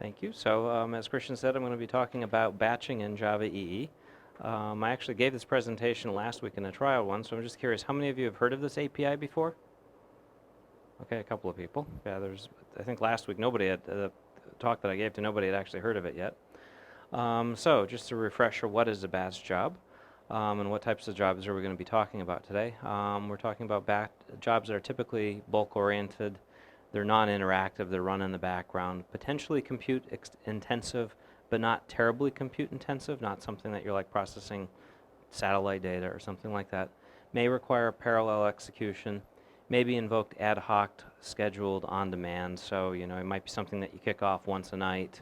Thank you. So as Christian said, I'm going to be talking about batching in Java EE. I actually gave this presentation last week in a trial one, so I'm just curious, how many of you have heard of this API before? Okay, a couple of people. Yeah, I think last week nobody had, the talk that I gave to nobody had actually heard of it yet. So just a refresher, what is a batch job? And what types of jobs are we going to be talking about today? We're talking about jobs that are typically bulk-oriented. They're non-interactive, they're run in the background, potentially compute intensive, but not terribly compute intensive, not something that you're like processing satellite data or something like that. May require parallel execution, may be invoked ad hoc, scheduled on demand, so it might be something that you kick off once a night,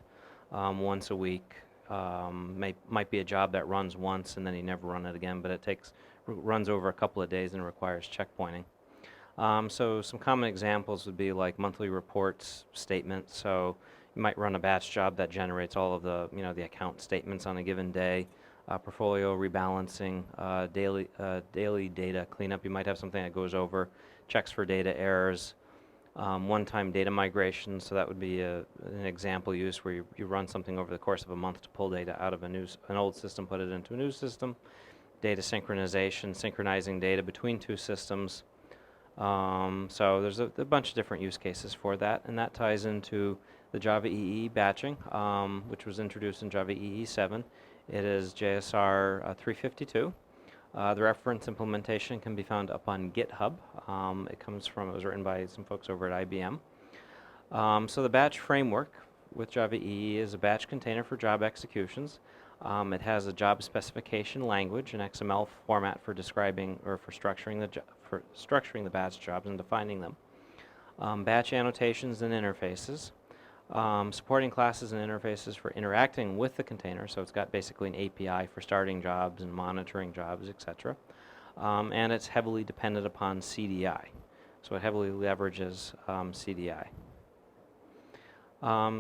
once a week. Might be a job that runs once and then you never run it again, but it runs over a couple of days and requires checkpointing. So some common examples would be like monthly reports, statements. So you might run a batch job that generates all of the the account statements on a given day, portfolio rebalancing, daily data cleanup. You might have something that goes over, checks for data errors, one-time data migration. So that would be an example use where you run something over the course of a month to pull data out of an old system, put it into a new system. Data synchronization, synchronizing data between two systems. So there's a bunch of different use cases for that, and that ties into the Java EE batching, which was introduced in Java EE 7. It is JSR-352. The reference implementation can be found up on GitHub. It was written by some folks over at IBM. So the batch framework with Java EE is a batch container for job executions. It has a job specification language, an XML format for describing or for structuring the batch jobs and defining them. Batch annotations and interfaces. Supporting classes and interfaces for interacting with the container, so it's got basically an API for starting jobs and monitoring jobs, etc. And it's heavily dependent upon CDI, so it heavily leverages CDI.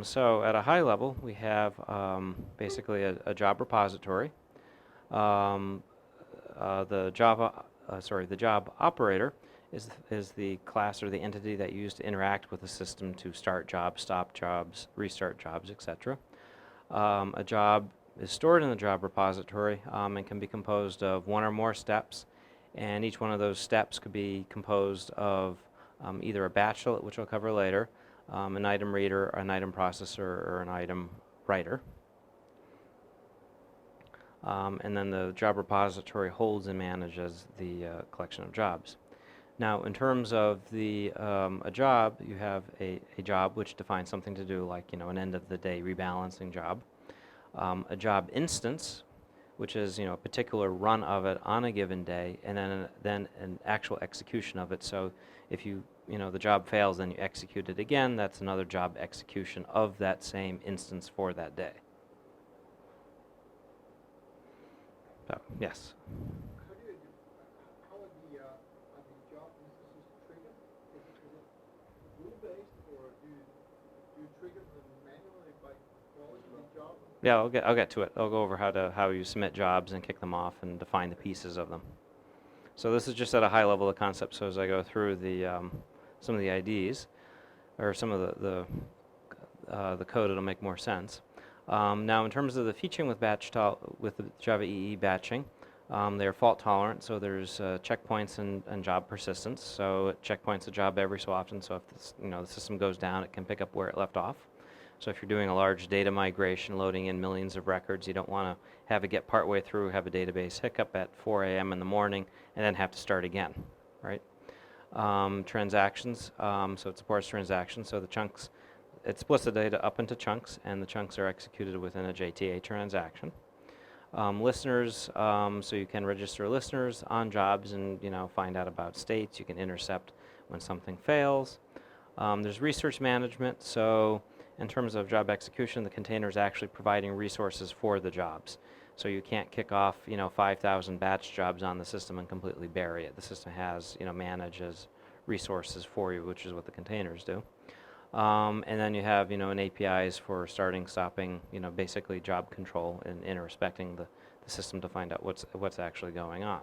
So at a high level, we have basically a job repository. The job operator is the class or the entity that you use to interact with the system to start jobs, stop jobs, restart jobs, etc. A job is stored in the job repository and can be composed of one or more steps, and each one of those steps could be composed of either a batchlet, which I'll cover later, an ItemReader, an ItemProcessor, or an ItemWriter. And then the job repository holds and manages the collection of jobs. Now, in terms of a job, you have a job which defines something to do, like an end of the day rebalancing job. A job instance, which is a particular run of it on a given day, and then an actual execution of it. So if the job fails, then you execute it again. That's another job execution of that same instance for that day. So, yes. How are the job instances triggered? Is it rule-based, or do you trigger them manually by calling the job? Yeah, I'll get to it. I'll go over how you submit jobs and kick them off and define the pieces of them. So this is just at a high level of concept. So as I go through some of the IDs or some of the code, it'll make more sense. Now, in terms of the featuring with the Java EE batching, they're fault tolerant, so there's checkpoints and job persistence. So it checkpoints a job every so often. So if the system goes down, it can pick up where it left off. So if you're doing a large data migration, loading in millions of records, you don't want to have it get partway through, have a database hiccup at 4 a.m. in the morning, and then have to start again, right? Transactions, so it supports transactions. So the chunks, it splits the data up into chunks, and the chunks are executed within a JTA transaction. Listeners, so you can register listeners on jobs and find out about states. You can intercept when something fails. There's resource management, so in terms of job execution, the container is actually providing resources for the jobs. So you can't kick off 5,000 batch jobs on the system and completely bury it. The system manages resources for you, which is what the containers do. And then you have an APIs for starting, stopping, basically job control and introspecting the system to find out what's actually going on.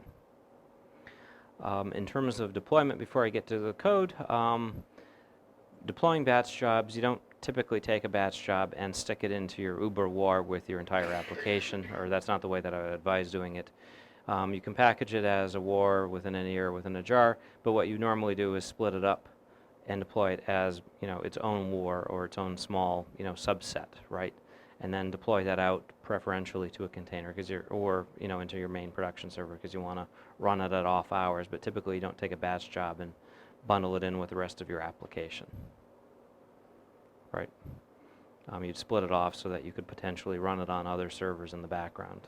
In terms of deployment, before I get to the code, deploying batch jobs, you don't typically take a batch job and stick it into your Uber war with your entire application, or that's not the way that I would advise doing it. You can package it as a war within an ear, within a jar, but what you normally do is split it up and deploy it as, its own war or its own small, subset, right? And then deploy that out preferentially to a container or into your main production server because you want to run it at off hours, but typically you don't take a batch job and bundle it in with the rest of your application, right? You'd split it off so that you could potentially run it on other servers in the background.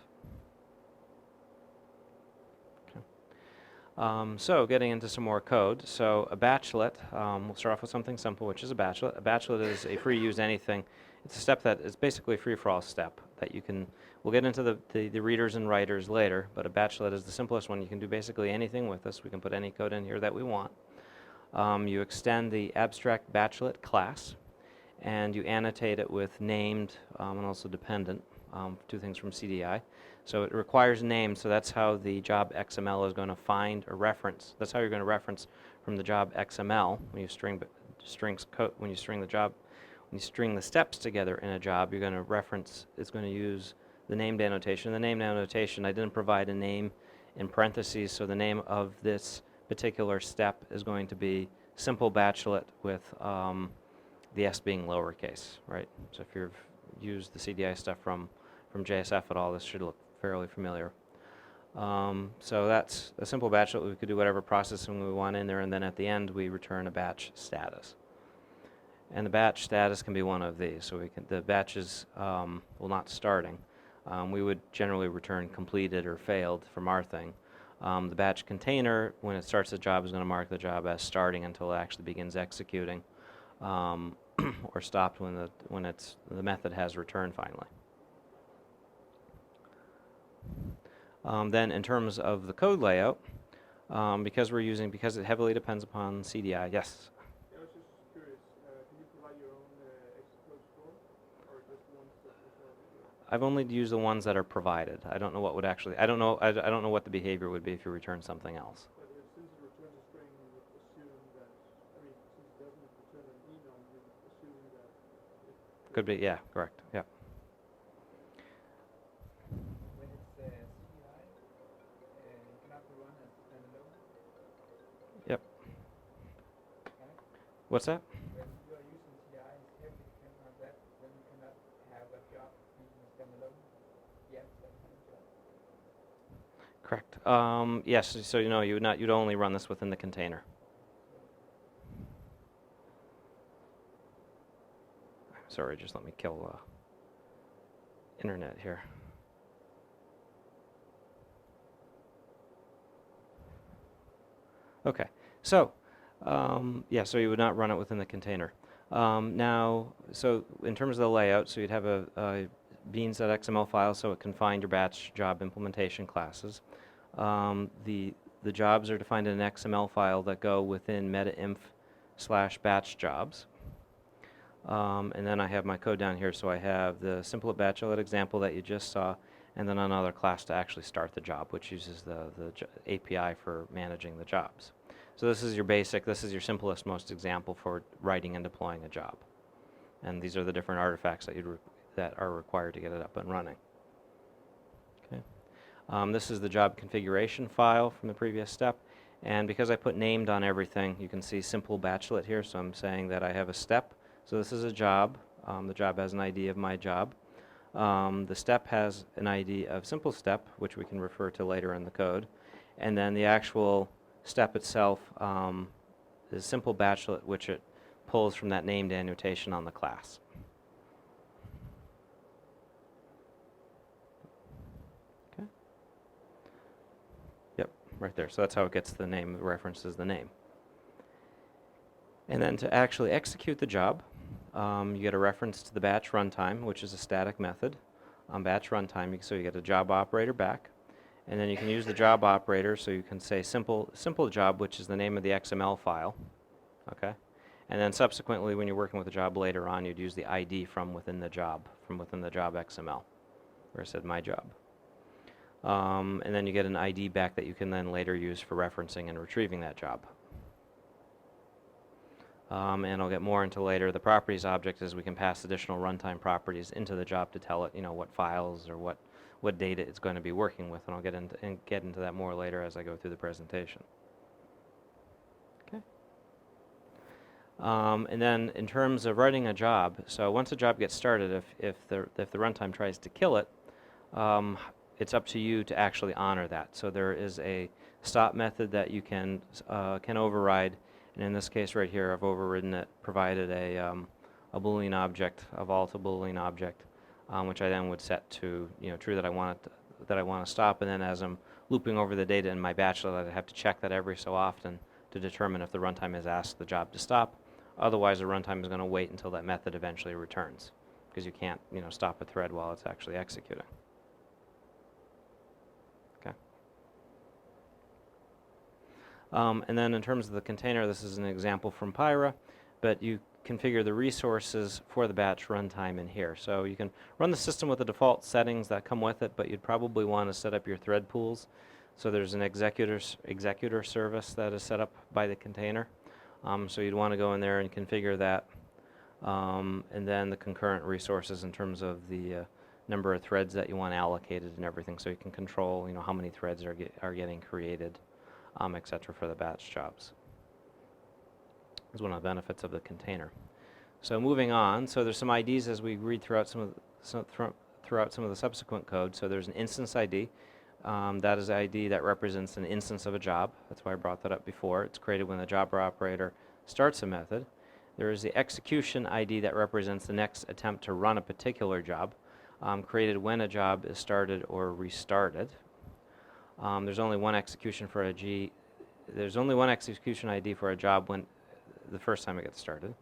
So getting into some more code. So a batchlet, we'll start off with something simple, which is a batchlet. A batchlet is a free use anything. It's a step that is basically a free-for-all step that you can, we'll get into the readers and writers later, but a batchlet is the simplest one. You can do basically anything with this. We can put any code in here that we want. You extend the abstract batchlet class, and you annotate it with named and also dependent, two things from CDI. So it requires names, so that's how the job XML is going to find a reference. That's how you're going to reference from the job XML when you string the steps together in a job. You're going to reference. It's going to use the named annotation. The named annotation, I didn't provide a name in parentheses, so the name of this particular step is going to be simple batchlet with the S being lowercase, right? So if you've used the CDI stuff from JSF at all, this should look fairly familiar. So that's a simple batchlet. We could do whatever processing we want in there, and then at the end we return a batch status. And the batch status can be one of these. So the batches, well, not starting. We would generally return completed or failed from our thing. The batch container, when it starts the job, is going to mark the job as starting until it actually begins executing, or stopped when the method has returned finally. Then in terms of the code layout, because it heavily depends upon CDI, yes? Yeah, I was just curious, can you provide your own execute score, or just ones that you I've only used the ones that are provided. I don't know what would actually, I don't know what the behavior would be if you return something else. But since it returns a string, you would assume that, since it doesn't return an enum, you would assume that it Could be, yeah, correct, yeah. When it's CDI, it cannot be run as standalone. Yep. Can it? What's that? When you are using CDI heavily dependent on that, then you cannot have a job being standalone. Yes, that kind of job. Correct. Yes, so you'd only run this within the container. Sorry, just let me kill internet here. Okay, so so you would not run it within the container. Now, so in terms of the layout, so you'd have a beans.xml file, so it can find your batch job implementation classes. The jobs are defined in an XML file that go within metainf/batch jobs. And then I have my code down here, so I have the simple batchlet example that you just saw, and then another class to actually start the job, which uses the API for managing the jobs. So this is your simplest, most example for writing and deploying a job. And these are the different artifacts that are required to get it up and running. Okay. This is the job configuration file from the previous step. And because I put named on everything, you can see simple batchlet here, so I'm saying that I have a step. So this is a job. The job has an ID of my job. The step has an ID of simple step, which we can refer to later in the code. And then the actual step itself is simple batchlet, which it pulls from that named annotation on the class. Okay. Yep, right there. So that's how it gets the name, it references the name. And then to actually execute the job, you get a reference to the batch runtime, which is a static method. On batch runtime, so you get a job operator back. And then you can use the job operator, so you can say simple job, which is the name of the XML file. Okay? And then subsequently, when you're working with the job later on, you'd use the ID from within the job XML, where it said my job. And then you get an ID back that you can then later use for referencing and retrieving that job. and I'll get more into later. The properties object is we can pass additional runtime properties into the job to tell it, what files or what data it's going to be working with, and I'll get into that more later as I go through the presentation. Okay. And then in terms of writing a job, so once a job gets started, if the runtime tries to kill it, it's up to you to actually honor that. So there is a stop method that you can override, and in this case right here, I've overridden it, provided a Boolean object, a volatile Boolean object, which I then would set to true that I want to stop, and then as I'm looping over the data in my batchlet, I have to check that every so often to determine if the runtime has asked the job to stop. Otherwise, the runtime is going to wait until that method eventually returns, because you can't stop a thread while it's actually executing. Okay. And then in terms of the container, this is an example from Pyra, but you configure the resources for the batch runtime in here. So you can run the system with the default settings that come with it, but you'd probably want to set up your thread pools. So there's an executor service that is set up by the container. So you'd want to go in there and configure that. And then the concurrent resources in terms of the number of threads that you want allocated and everything, so you can control how many threads are getting created, etc. for the batch jobs. Is one of the benefits of the container. So moving on, so there's some IDs as we read throughout some of the subsequent code. So there's an instance ID. That is the ID that represents an instance of a job. That's why I brought that up before. It's created when the job operator starts a method. There is the execution ID that represents the next attempt to run a particular job, created when a job is started or restarted. There's only one execution for There's only one execution ID for a job when the first time it gets started.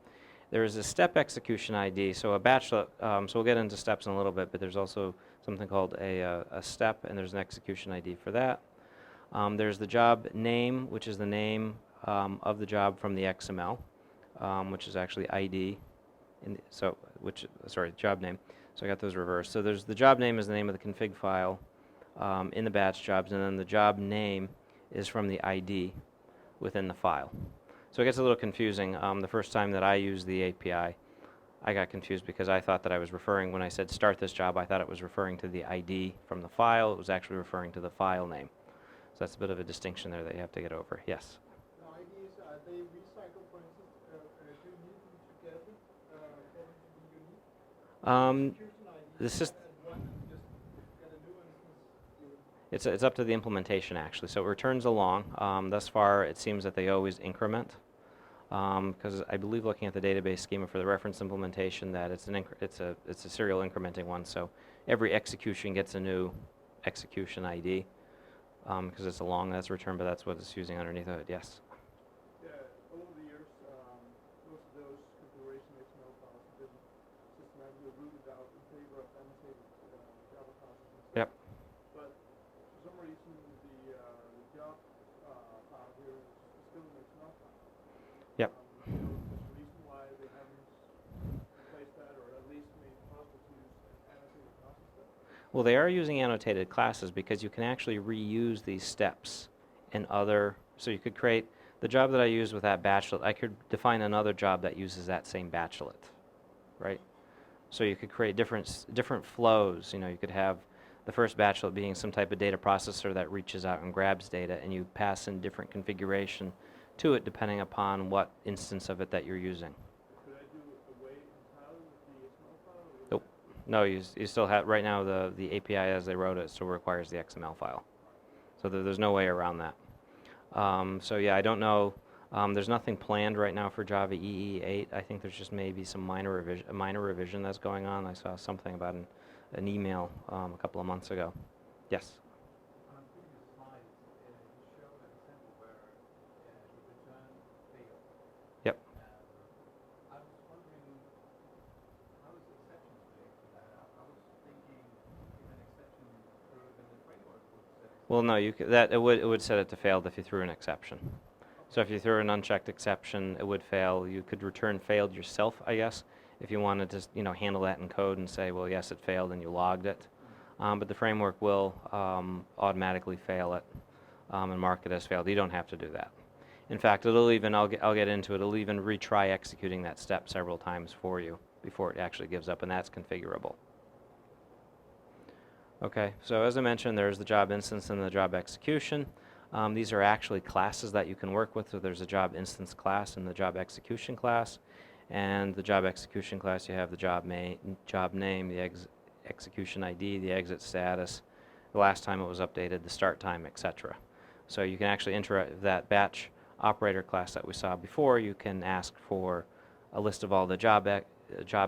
There is a step execution ID, so a batchlet, so we'll get into steps in a little bit, but there's also something called a step, and there's an execution ID for that. There's the job name, which is the name of the job from the XML, which is actually ID, job name. So I got those reversed. So there's the job name is the name of the config file in the batch jobs, and then the job name is from the ID within the file. So it gets a little confusing. The first time that I used the API, I got confused because I thought that I was referring, when I said start this job, I thought it was referring to the ID from the file. It was actually referring to the file name. So that's a bit of a distinction there that you have to get over. Yes? The IDs, are they recycled, for instance? Do you need them together according to the unique? Execution ID, this is and one just get a new instance. it's up to the implementation, actually. So it returns along. Thus far, it seems that they always increment. Because I believe, looking at the database schema for the reference implementation, that it's a serial incrementing one. So every execution gets a new execution ID because it's a long that's returned, but that's what it's using underneath of it. Yes. Yeah, over the years, most of those configuration XML files have been systematically rooted out in favor of annotated Java classes instead. Yep. But for some reason, the job file here is still an XML file. Yep. There's a reason why they haven't replaced that, or at least made it possible to use annotated classes there. Well, they are using annotated classes because you can actually reuse these steps in other. So you could create the job that I used with that batchlet. I could define another job that uses that same batchlet, right? So you could create different flows. You could have the first batchlet being some type of data processor that reaches out and grabs data, and you pass in different configuration to it depending upon what instance of it that you're using. Could I do away entirely with the XML file? Nope. No, you still have, right now the API as they wrote it still requires the XML file. So there's no way around that. So yeah, I don't know. There's nothing planned right now for Java EE 8. I think there's just maybe some minor revision that's going on. I saw something about an email a couple of months ago. Yes? On previous slides, you showed an example where the return failed. Yep. I was wondering, how does exceptions relate to that? I was thinking if an exception through the framework would set exception. Well, no, it would set it to failed if you threw an exception. So if you threw an unchecked exception, it would fail. You could return failed yourself, I guess, if you wanted to handle that in code and say, well, yes, it failed, and you logged it. But the framework will automatically fail it and mark it as failed. You don't have to do that. In fact, it'll even, I'll get into it, it'll even retry executing that step several times for you before it actually gives up, and that's configurable. Okay, so as I mentioned, there's the job instance and the job execution. These are actually classes that you can work with. So there's a job instance class and the job execution class. And the job execution class, you have the job name, the execution ID, the exit status, the last time it was updated, the start time, etc. So you can actually enter that batch operator class that we saw before. You can ask for a list of all the job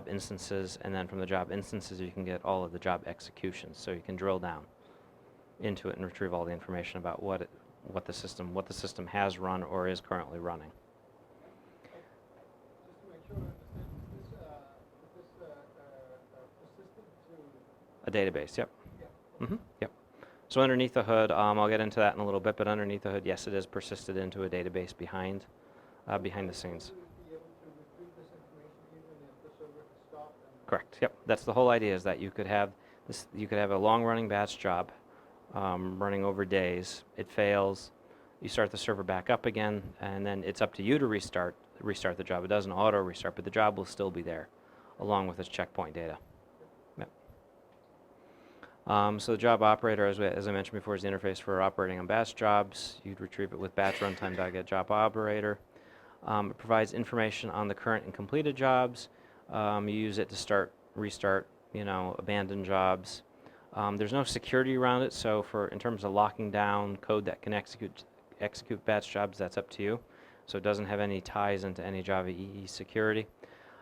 instances, and then from the job instances you can get all of the job executions. So you can drill down into it and retrieve all the information about what the system has run or is currently running. Just to make sure I understand, is this persistent to? A database, yep. Yeah. Yep. So underneath the hood, I'll get into that in a little bit, but underneath the hood, yes, it is persisted into a database behind the scenes. Be able to retrieve this information even if the server has stopped? Correct. Yep. That's the whole idea, is that you could have this. You could have a long-running batch job running over days. It fails. You start the server back up again, and then it's up to you to restart the job. It doesn't auto restart, but the job will still be there, along with its checkpoint data. Yep. So the job operator, as I mentioned before, is the interface for operating on batch jobs. You'd retrieve it with batch runtime.get JobOperator. It provides information on the current and completed jobs. You use it to start, restart, abandon jobs. There's no security around it, so in terms of locking down code that can execute batch jobs, that's up to you. So it doesn't have any ties into any Java EE security.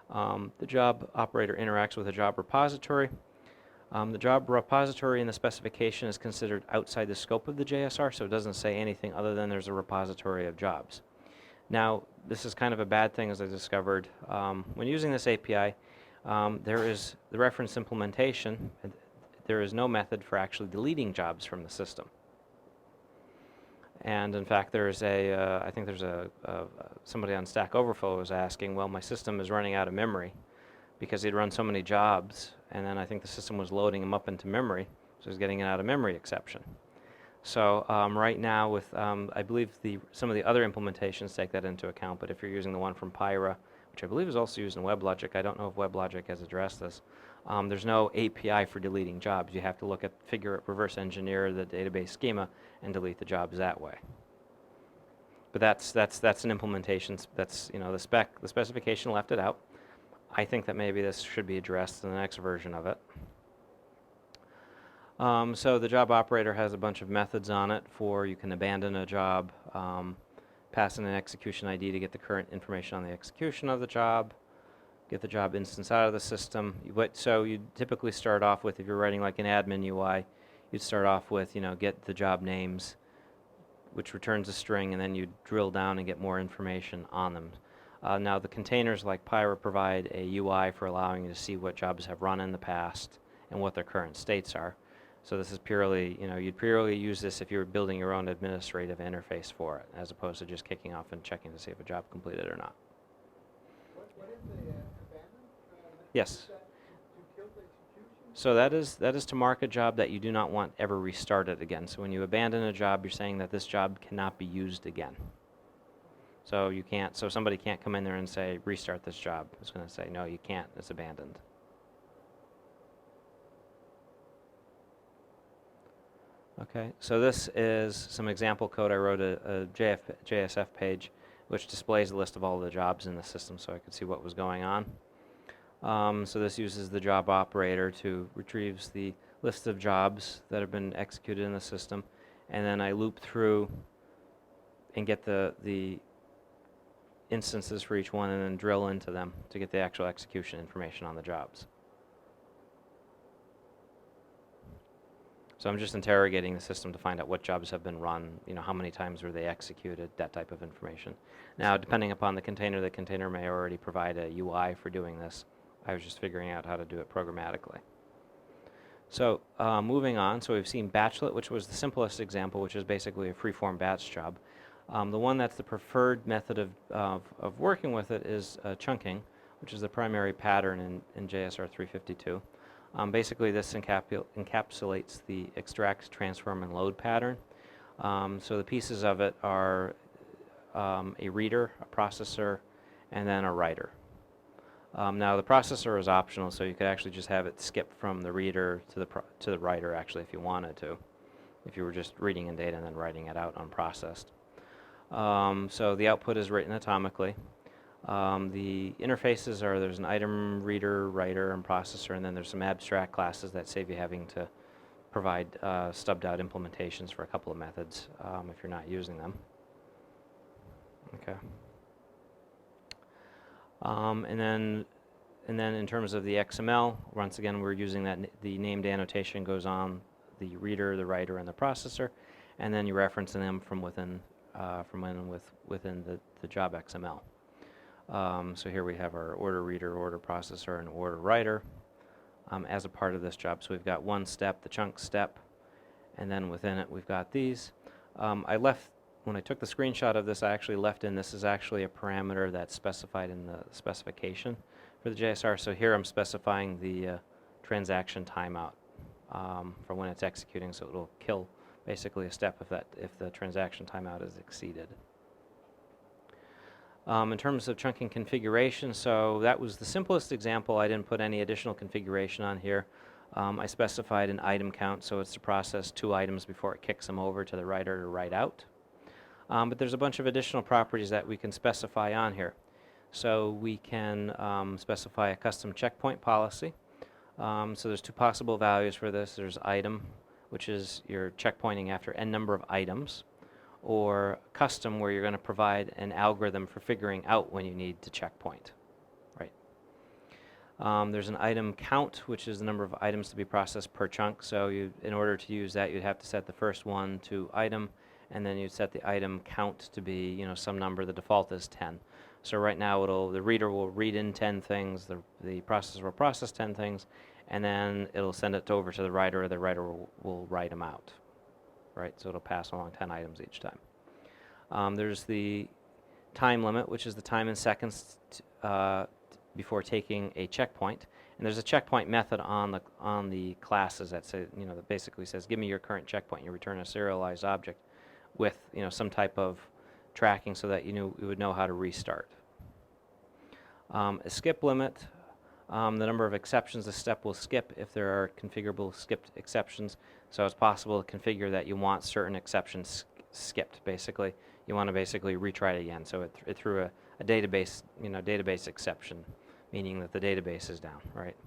The job operator interacts with a job repository. The job repository in the specification is considered outside the scope of the JSR, so it doesn't say anything other than there's a repository of jobs. Now, this is kind of a bad thing, as I discovered. When using this API, there is the reference implementation. There is no method for actually deleting jobs from the system. And in fact, there's I think there's somebody on Stack Overflow was asking, well, my system is running out of memory because he'd run so many jobs, and then I think the system was loading them up into memory, so he's getting an out of memory exception. So right now, with I believe some of the other implementations take that into account, but if you're using the one from Pyra, which I believe is also used in WebLogic, I don't know if WebLogic has addressed this. There's no API for deleting jobs. You have to reverse engineer the database schema and delete the jobs that way. But that's an implementation. That's the specification left it out. I think that maybe this should be addressed in the next version of it. So the job operator has a bunch of methods on it you can abandon a job, pass in an execution ID to get the current information on the execution of the job, get the job instance out of the system. So you typically start off with, if you're writing like an admin UI, you'd start off with, get the job names, which returns a string, and then you drill down and get more information on them. Now the containers like Pyra provide a UI for allowing you to see what jobs have run in the past and what their current states are. So this is purely, you'd purely use this if you were building your own administrative interface for it, as opposed to just kicking off and checking to see if a job completed or not. What is the abandon? Yes. Is that to kill the execution? So that is to mark a job that you do not want ever restarted again. So when you abandon a job, you're saying that this job cannot be used again. So somebody can't come in there and say, restart this job. It's going to say, no, you can't, it's abandoned. Okay, so this is some example code. I wrote a JSF page which displays a list of all the jobs in the system so I could see what was going on. So this uses the job operator to retrieves the list of jobs that have been executed in the system, and then I loop through and get the instances for each one and then drill into them to get the actual execution information on the jobs. So I'm just interrogating the system to find out what jobs have been run, how many times were they executed, that type of information. Now, depending upon the container may already provide a UI for doing this. I was just figuring out how to do it programmatically. So moving on, so we've seen batchlet, which was the simplest example, which is basically a free-form batch job. The one that's the preferred method of working with it is chunking, which is the primary pattern in JSR-352. Basically, this encapsulates the extract, transform, and load pattern. So the pieces of it are a reader, a processor, and then a writer. Now the processor is optional, so you could actually just have it skip from the reader to the writer actually if you wanted to, if you were just reading in data and then writing it out unprocessed. So the output is written atomically. The interfaces are, there's an item reader, writer, and processor, and then there's some abstract classes that save you having to provide stubbed out implementations for a couple of methods if you're not using them. Okay. And then in terms of the XML, once again we're using that the named annotation goes on the reader, the writer, and the processor, and then you're referencing them from within the job XML. So here we have our order reader, order processor, and order writer as a part of this job. So we've got one step, the chunk step, and then within it we've got these. When I took the screenshot of this, I actually left in, this is actually a parameter that's specified in the specification for the JSR. So here I'm specifying the transaction timeout for when it's executing, so it'll kill basically a step if the transaction timeout is exceeded. In terms of chunking configuration, so that was the simplest example. I didn't put any additional configuration on here. I specified an item count, so it's to process 2 items before it kicks them over to the writer to write out. But there's a bunch of additional properties that we can specify on here. So we can specify a custom checkpoint policy. So there's 2 possible values for this. There's item, which is your checkpointing after n number of items, or custom, where you're going to provide an algorithm for figuring out when you need to checkpoint. Right. There's an item count, which is the number of items to be processed per chunk. So in order to use that, you'd have to set the first one to item, and then you'd set the item count to be, some number. The default is 10. So right now the reader will read in 10 things, the processor will process 10 things, and then it'll send it over to the writer, or the writer will write them out. Right, so it'll pass along 10 items each time. There's the time limit, which is the time in seconds before taking a checkpoint. And there's a checkpoint method on the classes that say, that basically says, give me your current checkpoint. You return a serialized object with some type of tracking so that you would know how to restart. A skip limit, the number of exceptions a step will skip if there are configurable skipped exceptions. So it's possible to configure that you want certain exceptions skipped. Basically, you want to basically retry it again. So it threw a database, database exception, meaning that the database is down, right?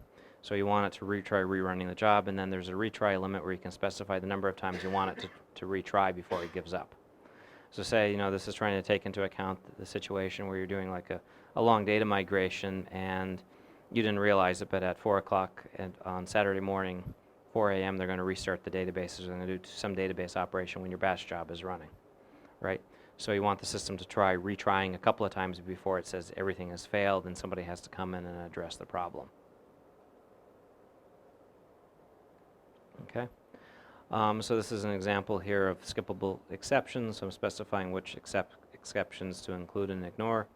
So you want it to retry rerunning the job, and then there's a retry limit where you can specify the number of times you want it to retry before it gives up. So say, this is trying to take into account the situation where you're doing like a long data migration and you didn't realize it, but at 4 o'clock on Saturday morning, 4 a.m., they're going to restart the databases. They're going to do some database operation when your batch job is running, right? So you want the system to try retrying a couple of times before it says everything has failed and somebody has to come in and address the problem. Okay. So this is an example here of skippable exceptions. So I'm specifying which exceptions to include and ignore.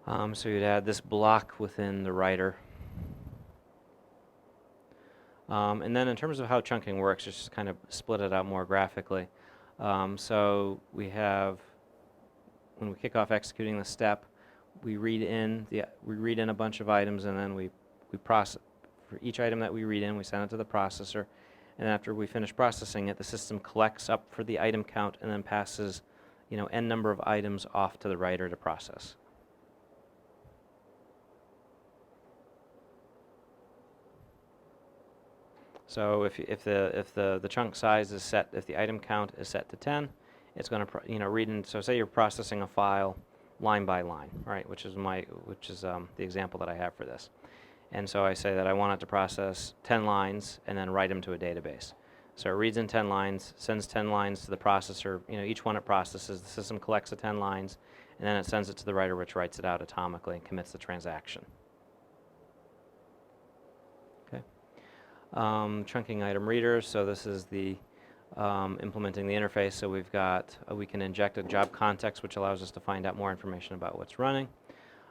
So you'd add this block within the writer. And then in terms of how chunking works, just kind of split it out more graphically. So we have, when we kick off executing the step, we read in a bunch of items, and then we process. For each item that we read in, we send it to the processor, and after we finish processing it, the system collects up for the item count and then passes, n number of items off to the writer to process. So if the chunk size is set, if the item count is set to 10, it's going to read in. So say you're processing a file line by line, right? Which is the example that I have for this. And so I say that I want it to process 10 lines and then write them to a database. So it reads in 10 lines, sends 10 lines to the processor. Each one it processes, the system collects the 10 lines, and then it sends it to the writer, which writes it out atomically and commits the transaction. Okay. Chunking item readers. So this is the implementing the interface. So we've got we can inject a job context, which allows us to find out more information about what's running.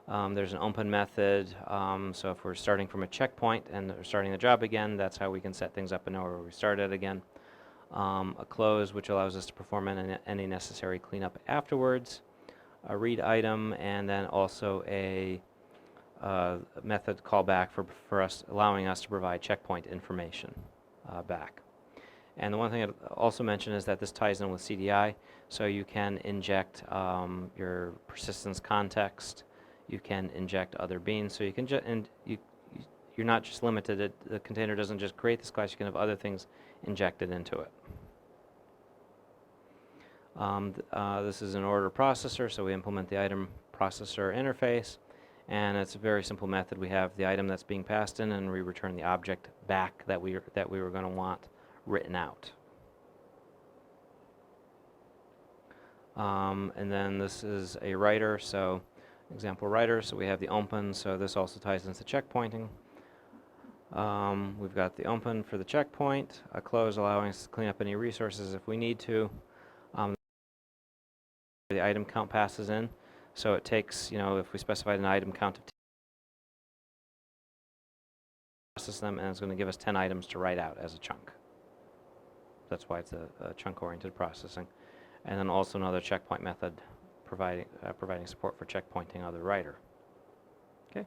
There's an open method, so if we're starting from a checkpoint and we're starting the job again, that's how we can set things up and know where we started again. a close, which allows us to perform any necessary cleanup afterwards, a read item, and then also a method callback for us, allowing us to provide checkpoint information back. And the one thing I'd also mention is that this ties in with CDI, so you can inject your persistence context, you can inject other beans, so you can you're not just limited. The container doesn't just create this class, you can have other things injected into it. This is an order processor, so we implement the item processor interface, and it's a very simple method. We have the item that's being passed in, and we return the object back that we were going to want written out. And then this is a writer, so example writer, so we have the open, so this also ties into checkpointing. We've got the open for the checkpoint, a close allowing us to clean up any resources if we need to. The item count passes in, so it takes, if we specified an item count of 10, process them, and it's going to give us 10 items to write out as a chunk. That's why it's a chunk-oriented processing. And then also another checkpoint method providing support for checkpointing other writer. Okay.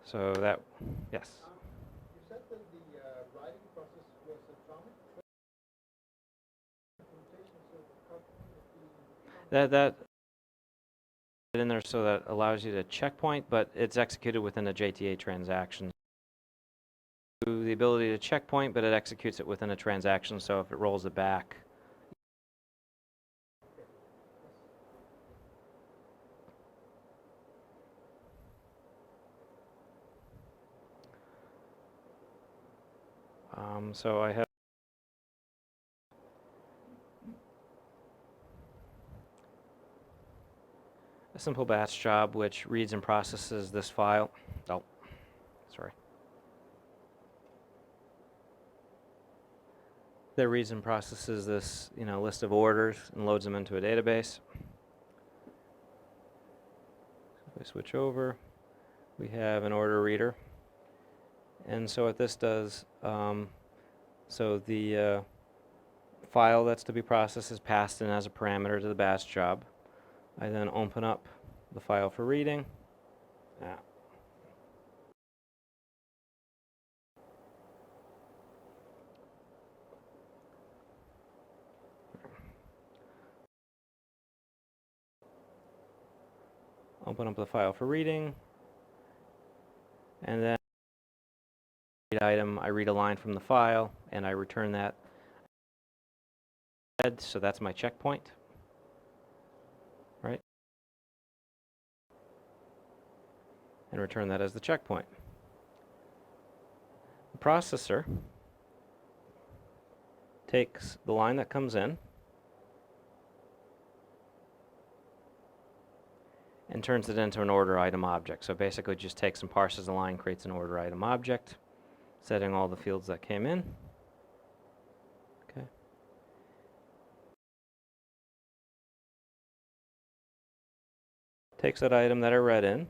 So that, yes. You said that the writing process was atomic. That in there so that allows you to checkpoint, but it's executed within a JTA transaction. The ability to checkpoint, but it executes it within a transaction, so if it rolls it back. So I have a simple batch job which reads and processes this file. Oh, sorry. That reads and processes this, list of orders and loads them into a database. If we switch over, we have an order reader. And so what this does, so the file that's to be processed is passed in as a parameter to the batch job. I then open up the file for reading. Open up the file for reading, and then item, I read a line from the file, and I return that. So that's my checkpoint, right? And return that as the checkpoint. The processor takes the line that comes in and turns it into an order item object. So basically just takes and parses the line, creates an order item object, setting all the fields that came in. Okay. Takes that item that I read in.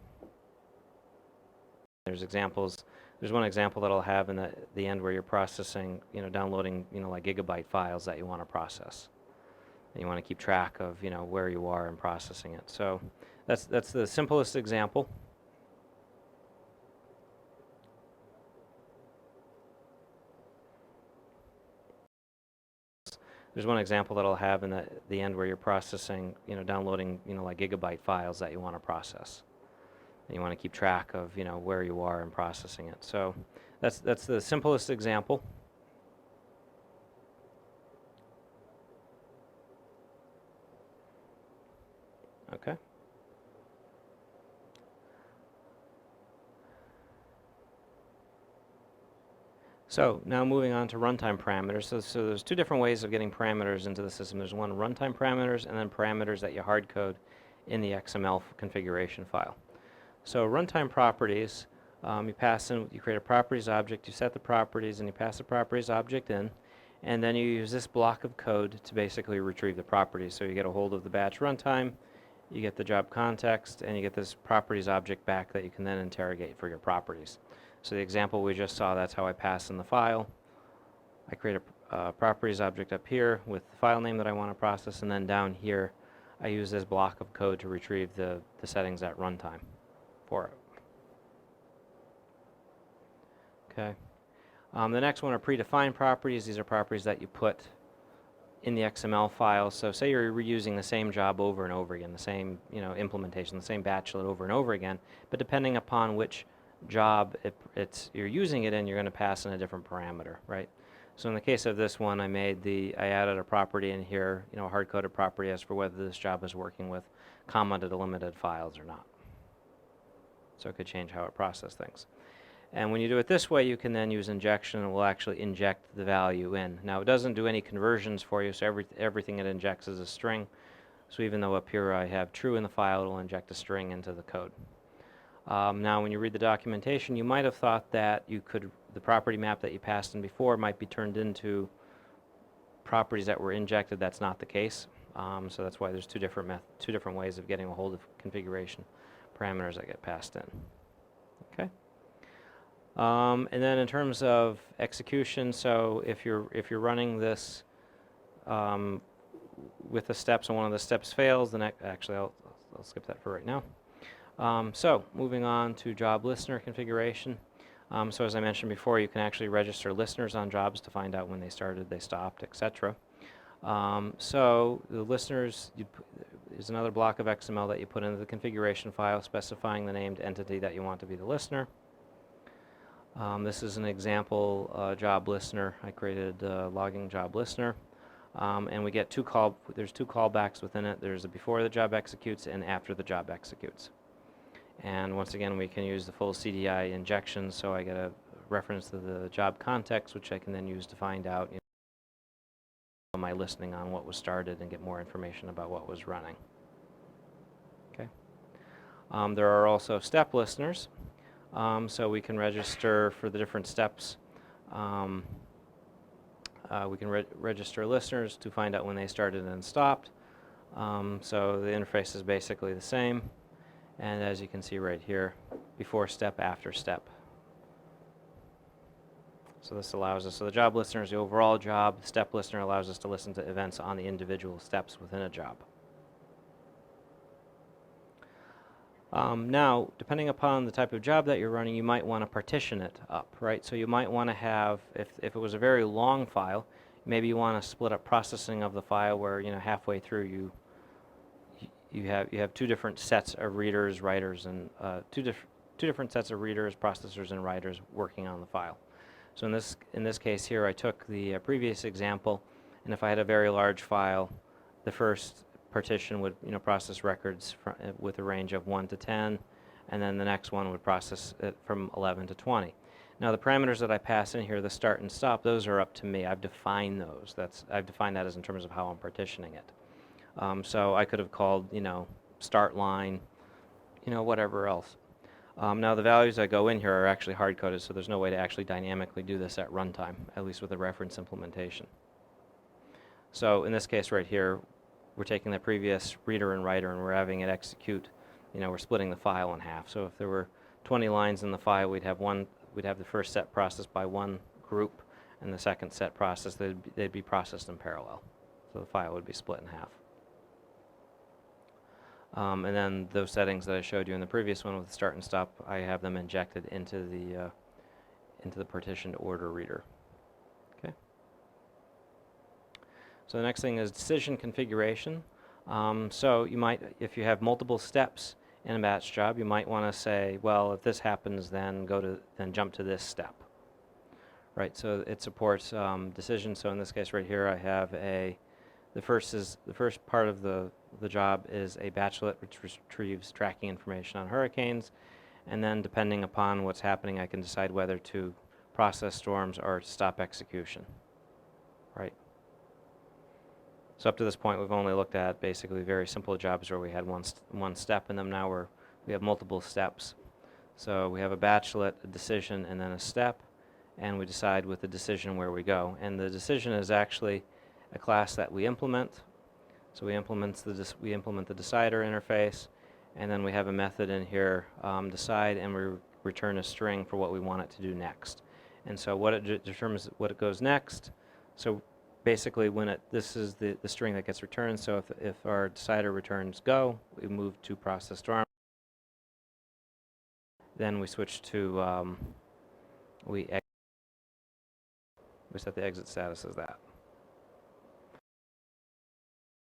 There's examples. There's one example that I'll have in the end where you're processing, downloading, like gigabyte files that you want to process. And you want to keep track of, where you are in processing it. So that's the simplest example. There's one example that I'll have in the end where you're processing, downloading, like gigabyte files that you want to process. And you want to keep track of, where you are in processing it. So that's the simplest example. Okay. So now moving on to runtime parameters. So there's two different ways of getting parameters into the system. There's one runtime parameters and then parameters that you hard code in the XML configuration file. So runtime properties, you pass in, you create a properties object, you set the properties, and you pass the properties object in, and then you use this block of code to basically retrieve the properties. So you get a hold of the batch runtime, you get the job context, and you get this properties object back that you can then interrogate for your properties. So the example we just saw, that's how I pass in the file. I create properties object up here with the file name that I want to process, and then down here I use this block of code to retrieve the settings at runtime for it. Okay. The next one are predefined properties. These are properties that you put in the XML file. So say you're reusing the same job over and over again, the same implementation, the same batchlet over and over again, but depending upon which job you're using it in, you're going to pass in a different parameter, right? So in the case of this one, I added a property in here, a hard-coded property as for whether this job is working with commented delimited files or not. So it could change how it processes things. And when you do it this way, you can then use injection, and it will actually inject the value in. Now, it doesn't do any conversions for you, so everything it injects is a string. So even though up here I have true in the file, it will inject a string into the code. Now, when you read the documentation, you might have thought that the property map that you passed in before might be turned into properties that were injected. That's not the case. So that's why there's two different ways of getting a hold of configuration parameters that get passed in. Okay. And then in terms of execution, so if you're running this with the steps and one of the steps fails, then actually I'll skip that for right now. So moving on to job listener configuration. So as I mentioned before, you can actually register listeners on jobs to find out when they started, they stopped, etc. So the listeners is another block of XML that you put into the configuration file specifying the named entity that you want to be the listener. This is an example job listener. I created a logging job listener. And we get there's two callbacks within it. There's a before the job executes and after the job executes. And once again, we can use the full CDI injection, so I get a reference to the job context, which I can then use to find out my listening on what was started and get more information about what was running. Okay. There are also step listeners. So we can register for the different steps. We can register listeners to find out when they started and stopped. So the interface is basically the same. And as you can see right here, before step, after step. So this allows us, so the job listener is the overall job. The step listener allows us to listen to events on the individual steps within a job. Now, depending upon the type of job that you're running, you might want to partition it up, right? So you might want to have, if it was a very long file, maybe you want to split up processing of the file where, halfway through you have two different sets of readers, writers, and two different sets of readers, processors, and writers working on the file. So in this case here, I took the previous example, and if I had a very large file, the first partition would process records with a range of 1 to 10, and then the next one would process it from 11 to 20. Now the parameters that I pass in here, the start and stop, those are up to me. I've defined those. I've defined that as in terms of how I'm partitioning it. So I could have called start line, whatever else. Now the values that go in here are actually hard-coded, so there's no way to actually dynamically do this at runtime, at least with a reference implementation. So in this case right here, we're taking the previous reader and writer and we're having it execute. We're splitting the file in half. So if there were 20 lines in the file, we'd have the first set processed by one group and the second set processed. They'd be processed in parallel. So the file would be split in half. And then those settings that I showed you in the previous one with the start and stop, I have them injected into the partitioned order reader. Okay. So the next thing is decision configuration. So you might, if you have multiple steps in a batch job, you might want to say, well, if this happens, then jump to this step. Right. So it supports decisions. So in this case right here, I have the first part of the job is a batchlet which retrieves tracking information on hurricanes, and then depending upon what's happening, I can decide whether to process storms or stop execution. Right. So up to this point, we've only looked at basically very simple jobs where we had one step in them. Now we have multiple steps. So we have a batchlet, a decision, and then a step, and we decide with the decision where we go. And the decision is actually a class that we implement. So we implement the decider interface, and then we have a method in here, decide, and we return a string for what we want it to do next. And so what it determines what it goes next. So basically, when this is the string that gets returned. So if our decider returns go, we move to process storm. Then we switch to we set the exit status as that.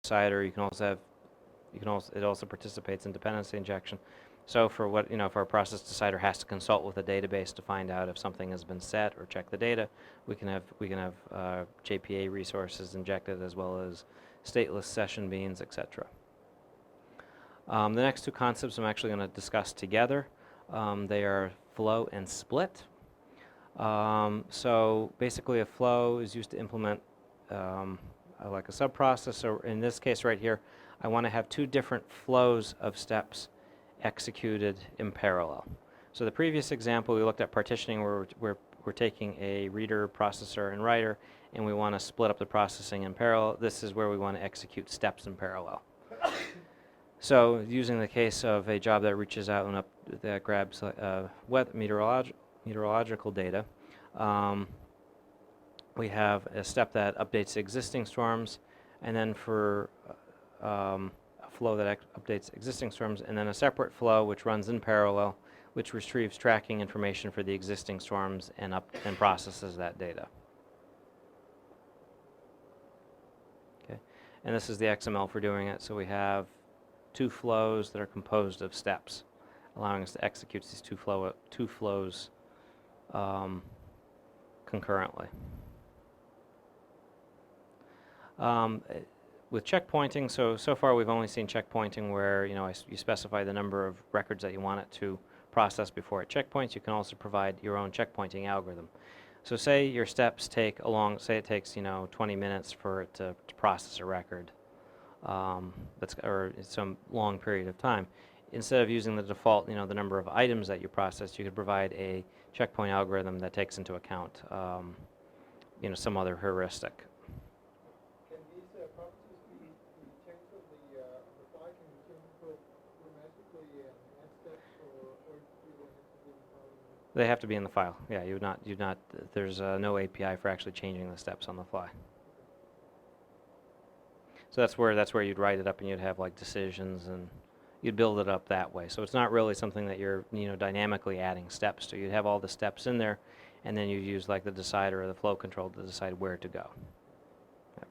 Decider, you can also have it also participates in dependency injection. So for if our process decider has to consult with a database to find out if something has been set or check the data, we can have JPA resources injected as well as stateless session beans, etc. The next two concepts I'm actually going to discuss together. They are flow and split. So basically, a flow is used to implement like a subprocessor. In this case right here, I want to have two different flows of steps executed in parallel. So the previous example, we looked at partitioning where we're taking a reader, processor, and writer, and we want to split up the processing in parallel. This is where we want to execute steps in parallel. So using the case of a job that reaches out and that grabs meteorological data, we have a step that updates existing storms, and then for a flow that updates existing storms, and then a separate flow which runs in parallel, which retrieves tracking information for the existing storms and processes that data. Okay, and this is the XML for doing it. So we have two flows that are composed of steps, allowing us to execute these two flows concurrently. With checkpointing, so far we've only seen checkpointing where you specify the number of records that you want it to process before it checkpoints. You can also provide your own checkpointing algorithm. So say your steps take say it takes 20 minutes for it to process a record, or some long period of time. Instead of using the default the number of items that you process, you could provide a checkpoint algorithm that takes into account some other heuristic. Can these properties be changed on the fly? Can you change them automatically and add steps, or do they have to be in the file? They have to be in the file. Yeah, there's no API for actually changing the steps on the fly. So that's where you'd write it up and you'd have like decisions and you'd build it up that way. So it's not really something that you're dynamically adding steps to. You'd have all the steps in there, and then you'd use like the decider or the flow control to decide where to go. Yep.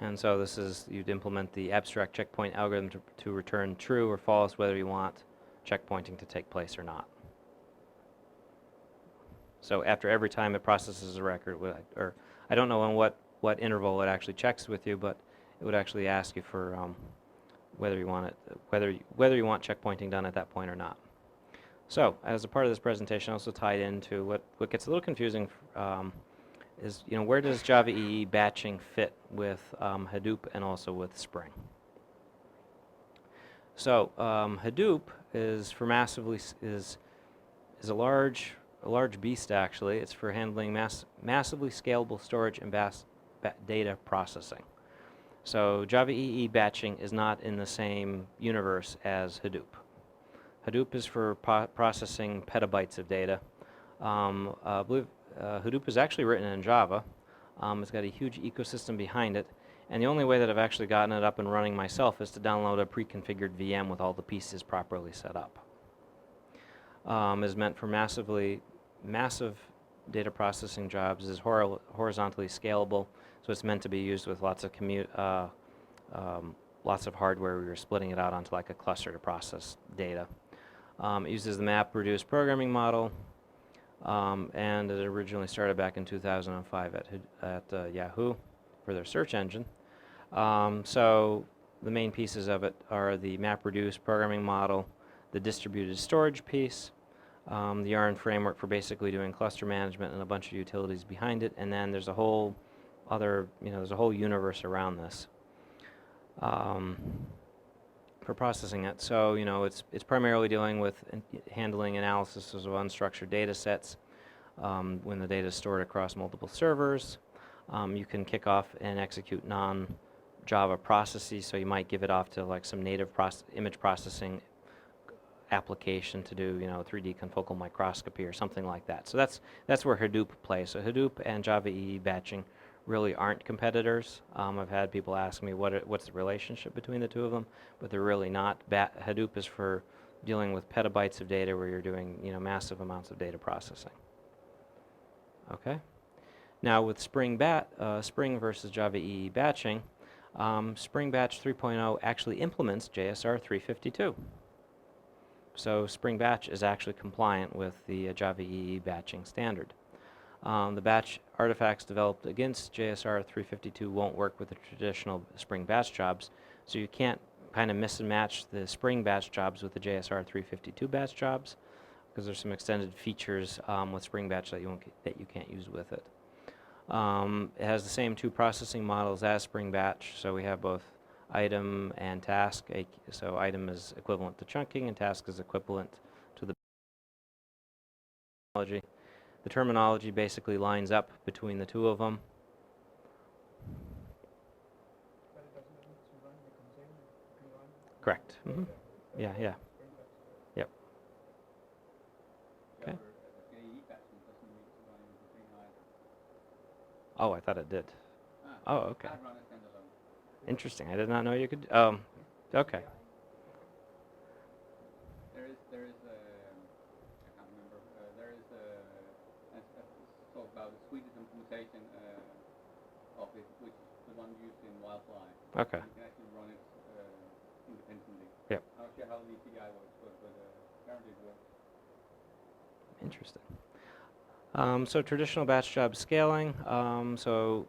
And so you'd implement the abstract checkpoint algorithm to return true or false whether you want checkpointing to take place or not. So after every time it processes a record, or I don't know on what interval it actually checks with you, but it would actually ask you for whether you want checkpointing done at that point or not. So as a part of this presentation, also tied into what gets a little confusing is where does Java EE batching fit with Hadoop and also with Spring? So Hadoop is a large beast actually. It's for handling massively scalable storage and data processing. So Java EE batching is not in the same universe as Hadoop. Hadoop is for processing petabytes of data. I believe Hadoop is actually written in Java. It's got a huge ecosystem behind it. And the only way that I've actually gotten it up and running myself is to download a pre-configured VM with all the pieces properly set up. Is meant for massive data processing jobs. Is horizontally scalable, so it's meant to be used with lots of hardware where you're splitting it out onto like a cluster to process data. It uses the MapReduce programming model, and it originally started back in 2005 at Yahoo for their search engine. So the main pieces of it are the MapReduce programming model, the distributed storage piece, the Yarn framework for basically doing cluster management, and a bunch of utilities behind it, and then there's a whole other, there's a whole universe around this for processing it. So it's primarily dealing with handling analysis of unstructured data sets when the data is stored across multiple servers. You can kick off and execute non-Java processes, so you might give it off to like some native image processing application to do 3D confocal microscopy or something like that. So that's where Hadoop plays. So Hadoop and Java EE batching really aren't competitors. I've had people ask me what's the relationship between the two of them, but they're really not. Hadoop is for dealing with petabytes of data where you're doing massive amounts of data processing. Okay. Now with Spring versus Java EE batching, Spring Batch 3.0 actually implements JSR-352. So Spring Batch is actually compliant with the Java EE batching standard. The batch artifacts developed against JSR-352 won't work with the traditional Spring Batch jobs, so you can't kind of mix and match the Spring Batch jobs with the JSR-352 batch jobs, because there's some extended features with Spring Batch that you can't use with it. It has the same two processing models as Spring Batch, so we have both item and task. So item is equivalent to chunking, and task is equivalent to the terminology. The terminology basically lines up between the two of them. But it doesn't need to run the container. You can run Correct. Yeah, yeah. Spring Batch. Yep. Okay. JE batching doesn't need to run in the container either. Oh, I thought it did. Oh, okay. Can't run a standalone. Interesting. I did not know you could. Okay. There is I can't remember. There is talk about the Swedish implementation of it, which is the one used in Wildfly. Okay. You can actually run it independently. Yep. I'm not sure how the API works, but apparently it works. Interesting. So traditional batch job scaling. So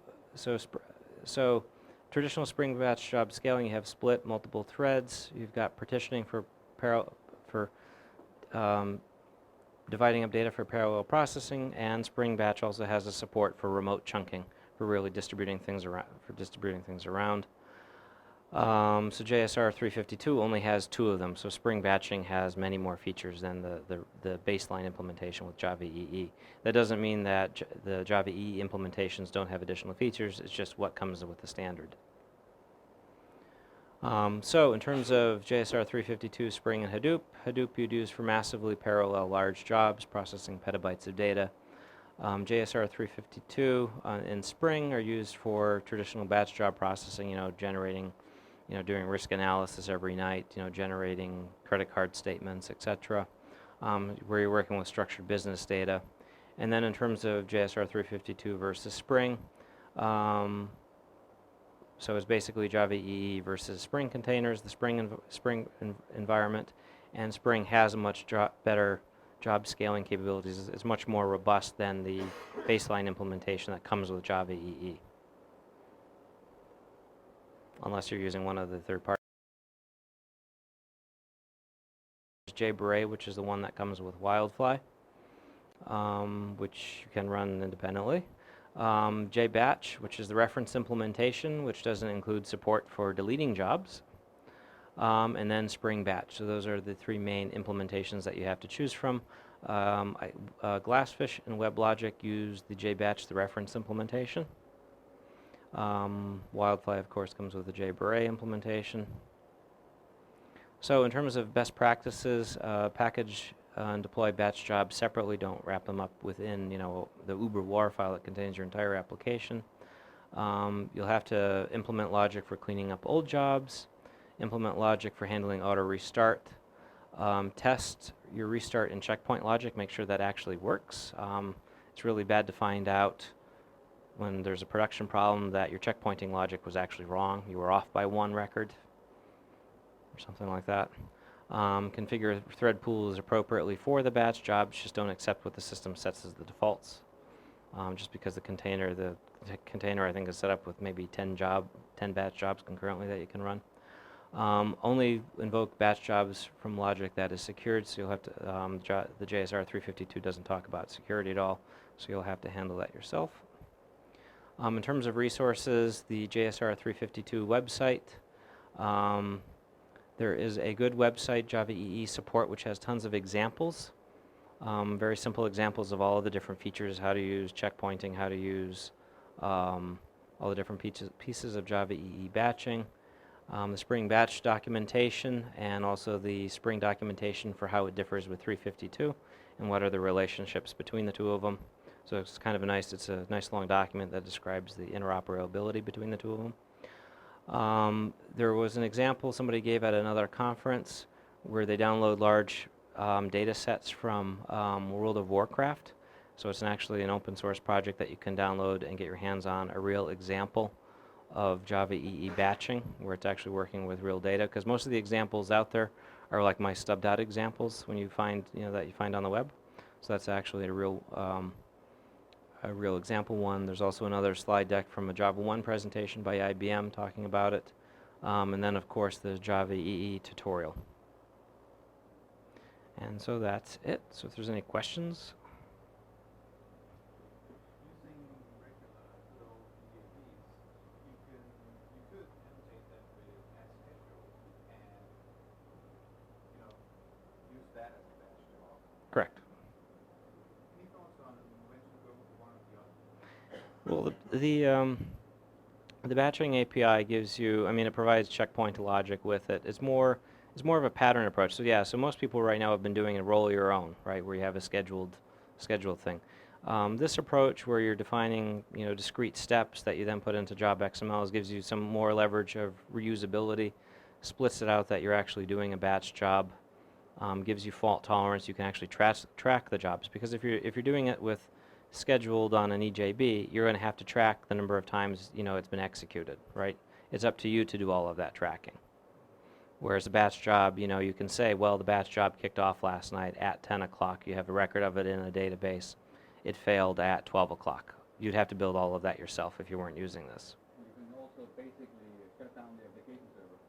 traditional Spring Batch job scaling, you have split, multiple threads. You've got partitioning for dividing up data for parallel processing, and Spring Batch also has a support for remote chunking for really distributing things around. So JSR-352 only has two of them, so Spring Batching has many more features than the baseline implementation with Java EE. That doesn't mean that the Java EE implementations don't have additional features, it's just what comes with the standard. So in terms of JSR-352, Spring, and Hadoop you'd use for massively parallel large jobs, processing petabytes of data. JSR-352 and Spring are used for traditional batch job processing, generating, doing risk analysis every night, generating credit card statements, etc., where you're working with structured business data. And then in terms of JSR-352 versus Spring, so it's basically Java EE versus Spring containers, the Spring environment, and Spring has a much better job scaling capabilities. It's much more robust than the baseline implementation that comes with Java EE, unless you're using one of the third-party. JBarray, which is the one that comes with Wildfly, which you can run independently. JBatch, which is the reference implementation, which doesn't include support for deleting jobs, and then Spring Batch. So those are the three main implementations that you have to choose from. Glassfish and WebLogic use the JBatch, the reference implementation. Wildfly, of course, comes with the JBarray implementation. So in terms of best practices, package and deploy batch jobs separately. Don't wrap them up within, the Uber WAR file that contains your entire application. You'll have to implement logic for cleaning up old jobs, implement logic for handling auto restart, test your restart and checkpoint logic, make sure that actually works. It's really bad to find out when there's a production problem that your checkpointing logic was actually wrong. You were off by one record or something like that. Configure thread pools appropriately for the batch jobs. Just don't accept what the system sets as the defaults. Just because the container I think is set up with maybe 10 batch jobs concurrently that you can run. Only invoke batch jobs from logic that is secured, so you'll have to, the JSR-352 doesn't talk about security at all, so you'll have to handle that yourself. In terms of resources, the JSR-352 website, there is a good website, Java EE support, which has tons of examples, very simple examples of all of the different features, how to use checkpointing, how to use all the different pieces of Java EE batching. the Spring Batch documentation, and also the Spring documentation for how it differs with 352, and what are the relationships between the two of them. So it's kind of it's a nice long document that describes the interoperability between the two of them. There was an example somebody gave at another conference where they download large data sets from World of Warcraft. So it's actually an open source project that you can download and get your hands on a real example of Java EE batching, where it's actually working with real data. Because most of the examples out there are like my stub.dot examples when you find, that you find on the web. So that's actually a real example one. There's also another slide deck from a Java 1 presentation by IBM talking about it. And then, of course, the Java EE tutorial. And so that's it. So if there's any questions. Using regular low EADs, you could annotate them with as schedule and use that as a batch job. Correct. Any thoughts on when to go with one or the other? Well, the batching API gives you, it provides checkpoint logic with it. It's more of a pattern approach. So yeah, so most people right now have been doing a roll your own, right, where you have a scheduled thing. This approach where you're defining, discrete steps that you then put into JobXML gives you some more leverage of reusability, splits it out that you're actually doing a batch job, gives you fault tolerance. You can actually track the jobs, because if you're doing it with scheduled on an EJB, you're going to have to track the number of times it's been executed, right? It's up to you to do all of that tracking. Whereas a batch job, you can say, well, the batch job kicked off last night at 10 o'clock. You have a record of it in a database. It failed at 12 o'clock. You'd have to build all of that yourself if you weren't using this. You can also basically shut down the application server,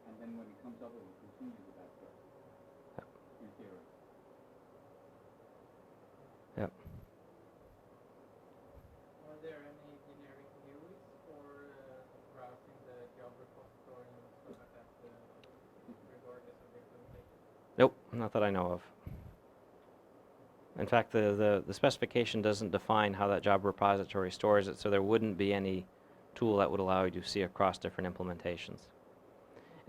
and then when it comes up, it will continue with that stuff. In theory. Yep. Are there any generic GUIs for browsing the job repository and stuff like that, regardless of the implementation? Nope, not that I know of. In fact, the specification doesn't define how that job repository stores it, so there wouldn't be any tool that would allow you to see across different implementations.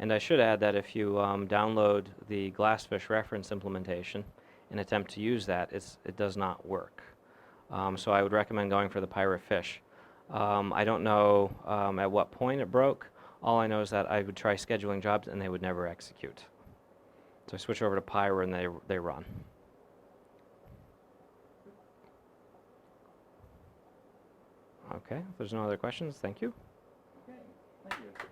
And I should add that if you download the Glassfish reference implementation and attempt to use that, it does not work. So I would recommend going for the Pirate Fish. I don't know at what point it broke. All I know is that I would try scheduling jobs and they would never execute. So I switch over to Pyra and they run. Okay, if there's no other questions, thank you. Okay, thank you.